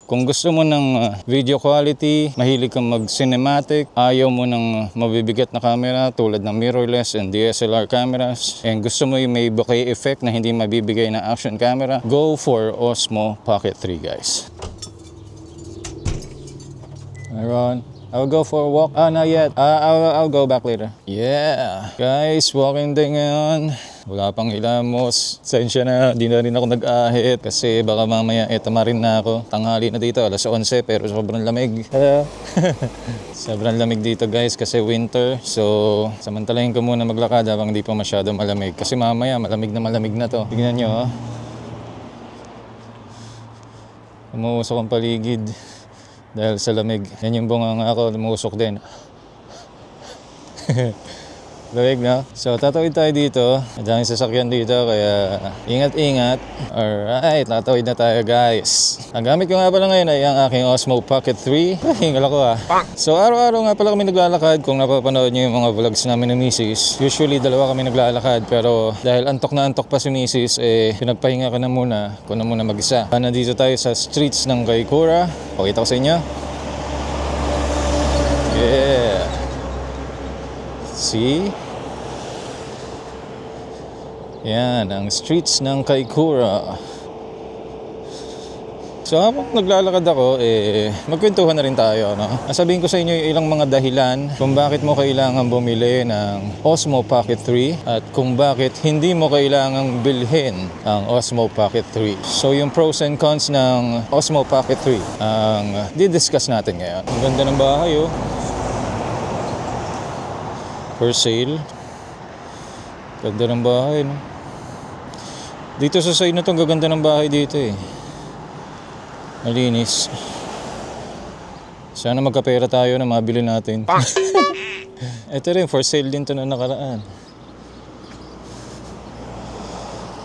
Kung gusto mo ng video quality, mahilig kang mag-cinematic, ayaw mo ng mabibigat na camera tulad ng mirrorless and DSLR cameras, and gusto mo yung may bokeh effect na hindi mabibigay na action camera, go for Osmo Pocket 3 guys. Aaron, I'll go for a walk. Not yet. I'll go back later. Yeah. Guys, walking day ngayon. Wala pang hilamos. Sensya na, di na rin ako nag-ahit kasi baka mamaya tamarin na ako. Tanghali na dito, alas 11 pero sobrang lamig. Hello. Sobrang lamig dito guys kasi winter. So, samantalahin ko muna maglakad habang di pa masyado malamig. Kasi mamaya malamig na to. Tingnan nyo oh. Umuusok ang paligid dahil sa lamig. Yan yung bunganga ako, umuusok din. Lamig na. So tatawid tayo dito. Madaming sasakyan dito kaya ingat-ingat. Alright, tatawid na tayo guys. Ang gamit ko nga pala ngayon ay ang aking Osmo Pocket 3. Hingal ako ah. So araw-araw nga pala kami naglalakad. Kung napapanood nyo yung mga vlogs namin ni Mrs. Usually dalawa kami naglalakad. Pero dahil antok na antok pa si Mrs. Pinagpahinga ka na muna. Ako na muna mag-isa. Nandito tayo sa streets ng Kaikoura. Pakita ko sa inyo. Yeah. See? Yan, ang streets ng Kaikoura. So habang naglalakad ako, magkwentuhan na rin tayo. No? Sabihin ko sa inyo yung ilang mga dahilan kung bakit mo kailangan bumili ng Osmo Pocket 3 at kung bakit hindi mo kailangang bilhin ang Osmo Pocket 3. So yung pros and cons ng Osmo Pocket 3 ang didiscuss natin ngayon. Ang ganda ng bahay oh. For sale. Ganda ng bahay, no? Dito sa side na to, gaganda ng bahay dito eh. Malinis. Sana magkapera tayo na mabili natin. Ito rin, for sale din to na nakaraan.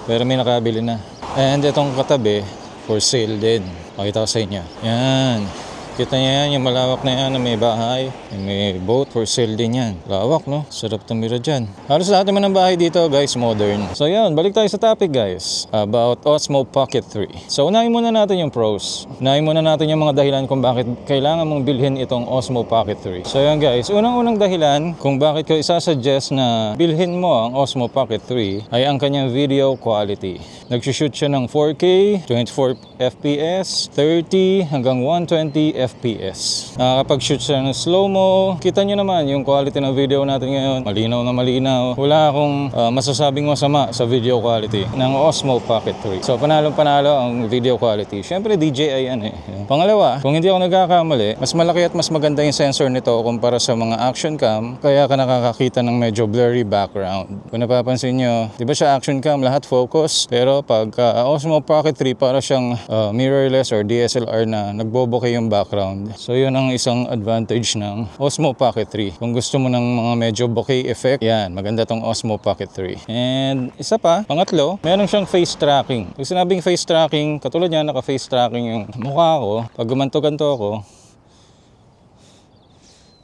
Pero may nakabili na. And itong katabi, for sale din. Pakita ko sa inyo. Yan. Kita niya yan, yung malawak na yan na may bahay. May boat, for sale din yan. Lawak no? Sarap tumira dyan. Halos lahat naman ng bahay dito guys, modern. So yun, balik tayo sa topic guys. About Osmo Pocket 3. So unahin muna natin yung pros. Unahin muna natin yung mga dahilan kung bakit kailangan mong bilhin itong Osmo Pocket 3. So yun guys, unang-unang dahilan kung bakit ko isasuggest na bilhin mo ang Osmo Pocket 3 ay ang kanyang video quality. Nagsushoot siya ng 4K, 24 FPS, 30 hanggang 120 FPS. Nakakapag-shoot siya ng slow-mo. Kita nyo naman yung quality ng video natin ngayon. Malinaw na malinaw. Wala akong masasabing masama sa video quality ng Osmo Pocket 3. So panalong-panalo ang video quality. Siyempre DJI yan eh. Pangalawa, kung hindi ako nagkakamali, mas malaki at mas maganda yung sensor nito kumpara sa mga action cam. Kaya ka nakakakita ng medyo blurry background. Kung napapansin nyo, di ba siya action cam, lahat focus. Pero pag Osmo Pocket 3, para siyang mirrorless or DSLR na nagbobokeh yung background. So yun ang isang advantage ng Osmo Pocket 3. Kung gusto mo ng mga medyo bokeh effect, yan, maganda tong Osmo Pocket 3. And isa pa, pangatlo, meron siyang face tracking. Pag sinabing face tracking, katulad niya, naka-face tracking yung mukha ko. Pag gumanto-ganto ako,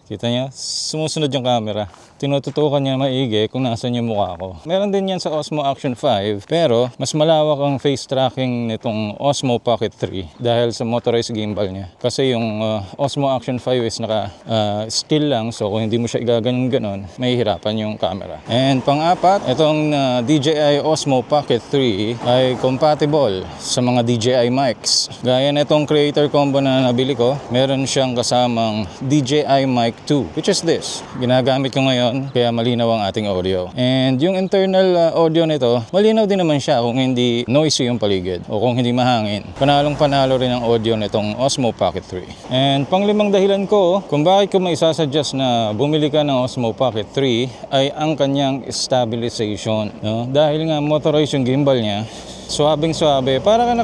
kita niya, sumusunod yung camera. Tinututukan niya maigi kung nasan yung mukha ko. Meron din yan sa Osmo Action 5, pero mas malawak ang face tracking nitong Osmo Pocket 3 dahil sa motorized gimbal niya. Kasi yung Osmo Action 5 is naka still lang, so kung hindi mo siya igaganong-ganon, mahihirapan yung camera. And pang-apat, itong DJI Osmo Pocket 3 ay compatible sa mga DJI mics. Gaya na itong creator combo na nabili ko, meron siyang kasamang DJI Mic 2, which is this. Ginagamit ko ngayon kaya malinaw ang ating audio. And yung internal audio nito, malinaw din naman siya kung hindi noisy yung paligid o kung hindi mahangin. Panalong-panalo rin ang audio nitong Osmo Pocket 3. And panglimang dahilan ko kung bakit ko may isasuggest na bumili ka ng Osmo Pocket 3 ay ang kanyang stabilization. No? Dahil nga motorized yung gimbal niya, suwabing-suwabe. Para ka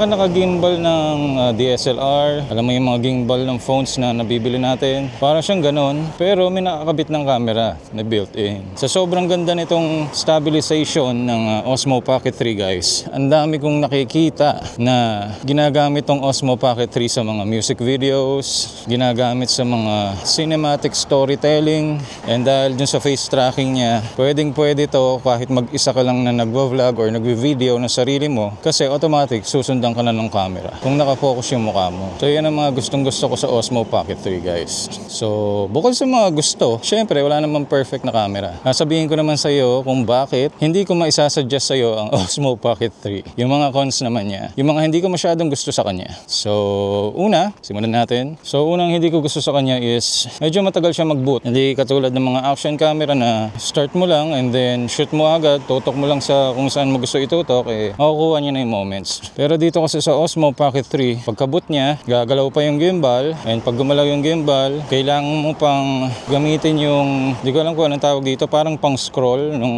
naka-gimbal ng DSLR. Alam mo yung mga gimbal ng phones na nabibili natin. Para siyang ganon, pero may nakakabit ng camera na built-in. Sa sobrang ganda nitong stabilization ng Osmo Pocket 3 guys, ang dami kong nakikita na ginagamit tong Osmo Pocket 3 sa mga music videos, ginagamit sa mga cinematic storytelling, and dahil dun sa face tracking niya, pwedeng-pwede to kahit mag-isa ka lang na nagvo-vlog or nagvi-video video ng sarili mo kasi automatic susundan ka na ng camera kung nakafocus yung mukha mo. So yan ang mga gustong gusto ko sa Osmo Pocket 3 guys. So bukod sa mga gusto, syempre wala namang perfect na camera. Sabihin ko naman sa iyo kung bakit hindi ko maisasuggest sa iyo ang Osmo Pocket 3. Yung mga cons naman niya, yung mga hindi ko masyadong gusto sa kanya. So una, simulan natin. So unang hindi ko gusto sa kanya is medyo matagal siya mag-boot. Hindi katulad ng mga action camera na start mo lang and then shoot mo agad, tutok mo lang sa kung saan mo gusto itutok, makukuha niya na yung moments. Pero dito kasi sa Osmo Pocket 3, pagka-boot niya, gagalaw pa yung gimbal, and pag gumalaw yung gimbal, kailangan mo pang gamitin yung, di ko alam kung anong tawag dito, parang pang scroll ng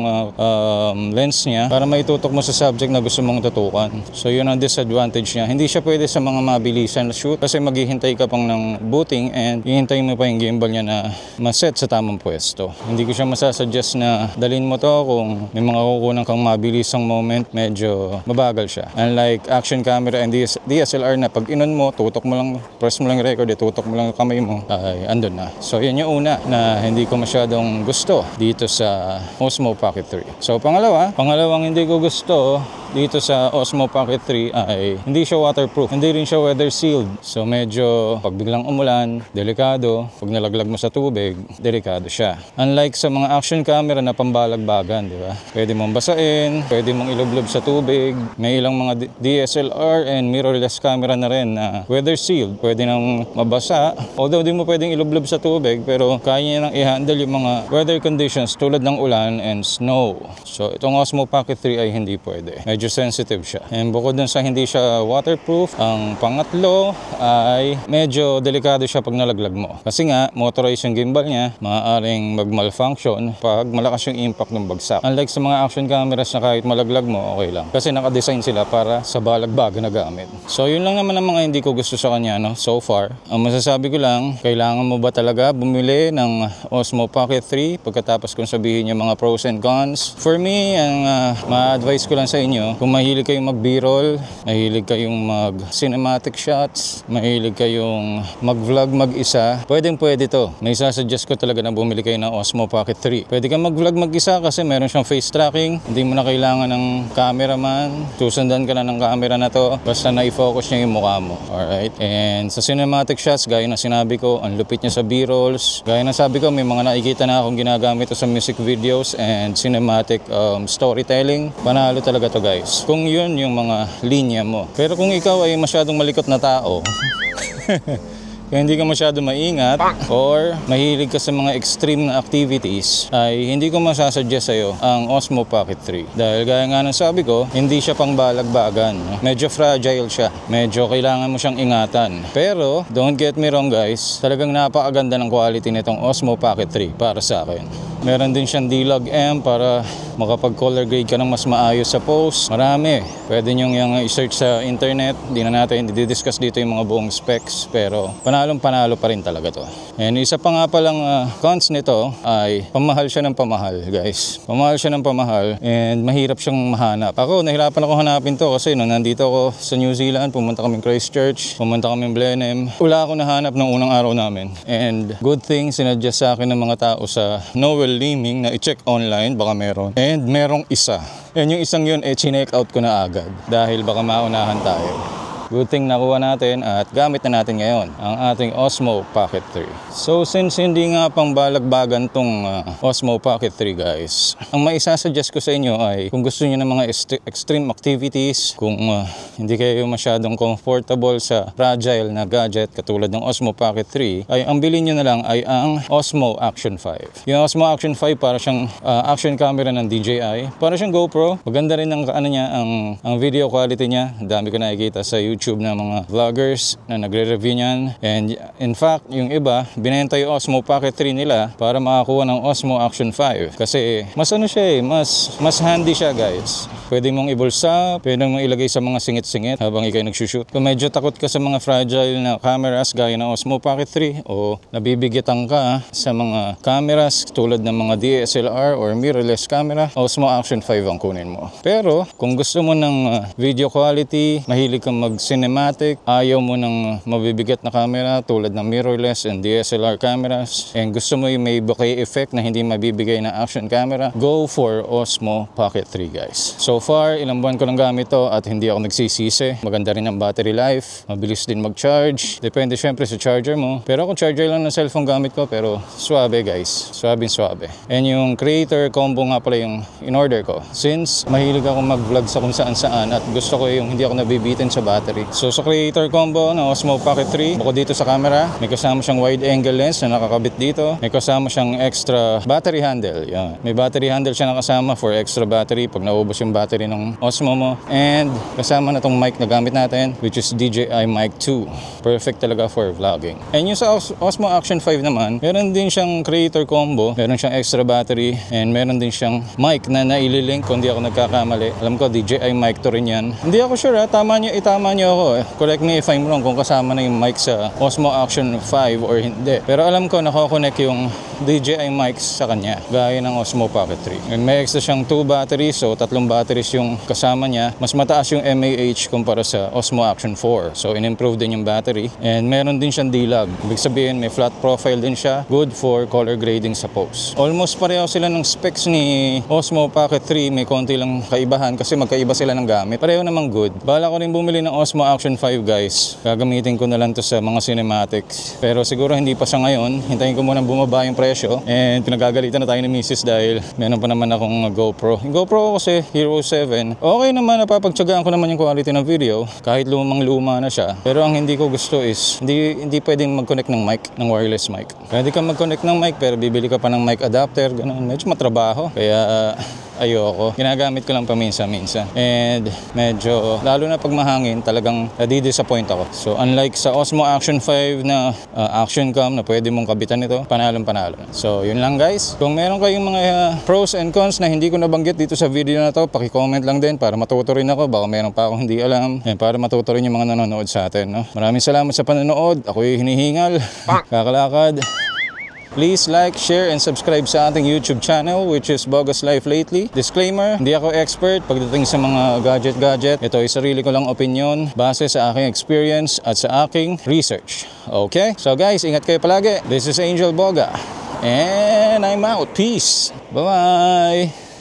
lens niya para maitutok mo sa subject na gusto mong tutukan. So yun ang disadvantage niya. Hindi siya pwede sa mga mabilisan na shoot kasi maghihintay ka pang ng booting and hihintayin mo pa yung gimbal niya na ma-set sa tamang pwesto. Hindi ko siya masasuggest na dalhin mo to kung may mga kukunan kang mabilisang moment, medyo mabagal siya. Unlike action camera and DSLR na pag inon mo, tutok mo lang, press mo lang yung record, tutok mo lang yung kamay mo, ay andun na. So yan yung una na hindi ko masyadong gusto dito sa Osmo Pocket 3. So pangalawang hindi ko gusto dito sa Osmo Pocket 3 ay hindi siya waterproof, hindi rin siya weather sealed. So medyo pag biglang umulan, delikado. Pag nalaglag mo sa tubig, delikado siya. Unlike sa mga action camera na pambalagbagan, di ba? Pwede mong basain, pwede mong ilublob sa tubig. May ilang mga DSLR and mirrorless camera na rin na weather sealed. Pwede nang mabasa. Although di mo pwedeng ilublob sa tubig, pero kaya niya nang i-handle yung mga weather conditions tulad ng ulan and snow. So itong Osmo Pocket 3 ay hindi pwede. Medyo sensitive siya. And bukod dun sa hindi siya waterproof, ang pangatlo ay medyo delikado siya pag nalaglag mo. Kasi nga, motorized yung gimbal niya, maaaring mag-malfunction pag malakas yung impact ng bagsak. Unlike sa mga action cameras na kahit malaglag mo, okay lang. Kasi nakadesign sila para sa balagbaga na gamit. So yun lang naman ang mga hindi ko gusto sa kanya, no? So far. Ang masasabi ko lang, kailangan mo ba talaga bumili ng Osmo Pocket 3 pagkatapos kung sabihin yung mga pros and cons? For me, ang ma-advise ko lang sa inyo, kung mahilig kayong mag-b-roll, mahilig kayong mag-cinematic shots, mahilig kayong mag-vlog mag-isa, pwede to. May sasuggest ko talaga na bumili kayo ng Osmo Pocket 3. Pwede kang mag-vlog mag-isa kasi meron siyang face tracking. Hindi mo na kailangan ng cameraman. Susundan ka na ng camera na to. Basta na-focus niya yung mukha mo. Alright? And sa cinematic shots, gaya na sinabi ko, ang lupit niya sa b-rolls. Gaya na sabi ko, may mga nakikita na akong ginagamit to sa music videos and cinematic storytelling. Panalo talaga to guys. Kung yun yung mga linya mo. Pero kung ikaw ay masyadong malikot na tao, kung hindi ka masyado maingat or mahilig ka sa mga extreme na activities, ay hindi ko masasuggest sa'yo ang Osmo Pocket 3. Dahil gaya nga ng sabi ko, hindi siya pang balagbagan. Medyo fragile siya. Medyo kailangan mo siyang ingatan. Pero, don't get me wrong guys, talagang napakaganda ng quality nitong Osmo Pocket 3 para sa akin. Meron din siyang D-Log M para makapag-color grade ka ng mas maayos sa post. Marami. Pwede nyo yung i-search sa internet. Hindi na natin i-discuss dito yung mga buong specs. Pero panalo pa rin talaga to. And isa pa nga palang cons nito ay pamahal siya ng pamahal guys. Pamahal siya ng pamahal and mahirap siyang mahanap. Ako, nahirapan ako hanapin to kasi nung nandito ako sa New Zealand, pumunta kami Christchurch, pumunta kami Blenheim. Wala ako nahanap ng unang araw namin. And good thing, sinadjust sa akin ng mga tao sa Noel Liming na i-check online, baka meron. And merong isa. And yung isang yun, chinek out ko na agad dahil baka maunahan tayo. Good thing nakuha natin at gamit na natin ngayon ang ating Osmo Pocket 3. So since hindi nga pang balagbagan tong Osmo Pocket 3 guys, ang maisasuggest ko sa inyo ay kung gusto niyo ng mga extreme activities, kung hindi kayo masyadong comfortable sa fragile na gadget katulad ng Osmo Pocket 3, ay ang bilhin niyo na lang ay ang Osmo Action 5. Yung Osmo Action 5 para siyang action camera ng DJI, para siyang GoPro. Maganda rin ang ang video quality niya. Ang dami ko nakikita sa YouTube na mga vloggers na nagre-review niyan. And in fact, yung iba, binenta yung Osmo Pocket 3 nila para makakuha ng Osmo Action 5. Kasi mas siya mas handy siya guys. Pwede mong ibulsa, pwede mong ilagay sa mga singit-singit habang ikay nagsushoot. Kung medyo takot ka sa mga fragile na cameras gaya ng Osmo Pocket 3 o nabibigitan ka sa mga cameras tulad ng mga DSLR or mirrorless camera, Osmo Action 5 ang kunin mo. Pero kung gusto mo ng video quality, mahilig kang mag cinematic, ayaw mo ng mabibigat na camera tulad ng mirrorless and DSLR cameras, and gusto mo yung may bokeh effect na hindi mabibigay na action camera, go for Osmo Pocket 3 guys. So far, ilang buwan ko lang gamit to at hindi ako nagsisisi. Maganda rin ang battery life, mabilis din mag-charge. Depende syempre sa charger mo. Pero ako charger lang ng cellphone gamit ko, pero swabe guys. Swabe. And yung creator combo nga pala yung in-order ko. Since mahilig ako mag-vlog sa kung saan-saan at gusto ko yung hindi ako nabibitin sa battery. So sa creator combo ng Osmo Pocket 3, bukod dito sa camera, may kasama siyang wide angle lens na nakakabit dito. May kasama siyang extra battery handle. Yan. May battery handle siya nakasama for extra battery pag naubos yung battery ng Osmo mo. And kasama na tong mic na gamit natin, which is DJI Mic 2. Perfect talaga for vlogging. And yung sa Osmo Action 5 naman, meron din siyang creator combo, meron siyang extra battery, and meron din siyang mic na naililink kung di ako nagkakamali. Alam ko, DJI Mic 2 rin yan. Hindi ako sure ha, itama niyo ako eh. Correct me if I'm wrong kung kasama na yung mic sa Osmo Action 5 or hindi. Pero alam ko, nakakonect yung DJI mics sa kanya, gaya ng Osmo Pocket 3. And may extra siyang 2 batteries, so 3 batteries yung kasama niya. Mas mataas yung mAh kumpara sa Osmo Action 4. So in-improve din yung battery. And meron din siyang D-Log. Ibig sabihin, may flat profile din siya. Good for color grading sa post. Almost pareho sila ng specs ni Osmo Pocket 3. May konti lang kaibahan kasi magkaiba sila ng gamit. Pareho namang good. Bala ko rin bumili ng Osmo Action 5 guys. Gagamitin ko na lang to sa mga cinematics. Pero siguro hindi pa sa ngayon. Hintayin ko muna bumaba yung presyo. And pinagagalitan na tayo ni Mrs. dahil meron pa naman akong GoPro. Yung GoPro kasi Hero 7. Okay naman, napapagtsagaan ko naman yung quality ng video. Kahit lumang-luma na siya. Pero ang hindi ko gusto is hindi pwedeng mag-connect ng mic, ng wireless mic. Pwede ka mag-connect ng mic pero bibili ka pa ng mic adapter. Ganun. Medyo matrabaho. Kaya ayoko. Ginagamit ko lang paminsan-minsan. And medyo, lalo na pag mahangin, talagang di-disappoint ako. So unlike sa Osmo Action 5 na action cam na pwede mong kabitan ito, panalong-panalo. So yun lang guys. Kung meron kayong mga pros and cons na hindi ko nabanggit dito sa video na to, paki-comment lang din para matuto rin ako. Baka meron pa akong hindi alam. And para matuto rin yung mga nanonood sa atin. No? Maraming salamat sa panonood. Ako'y hinihingal. Kakalakad. Please like, share, and subscribe sa ating YouTube channel which is Bogus Life Lately. Disclaimer, hindi ako expert pagdating sa mga gadget-gadget. Ito ay sarili ko lang opinion base sa aking experience at sa aking research. Okay? So guys, ingat kayo palagi. This is Angel Boga. And I'm out. Peace. Bye-bye.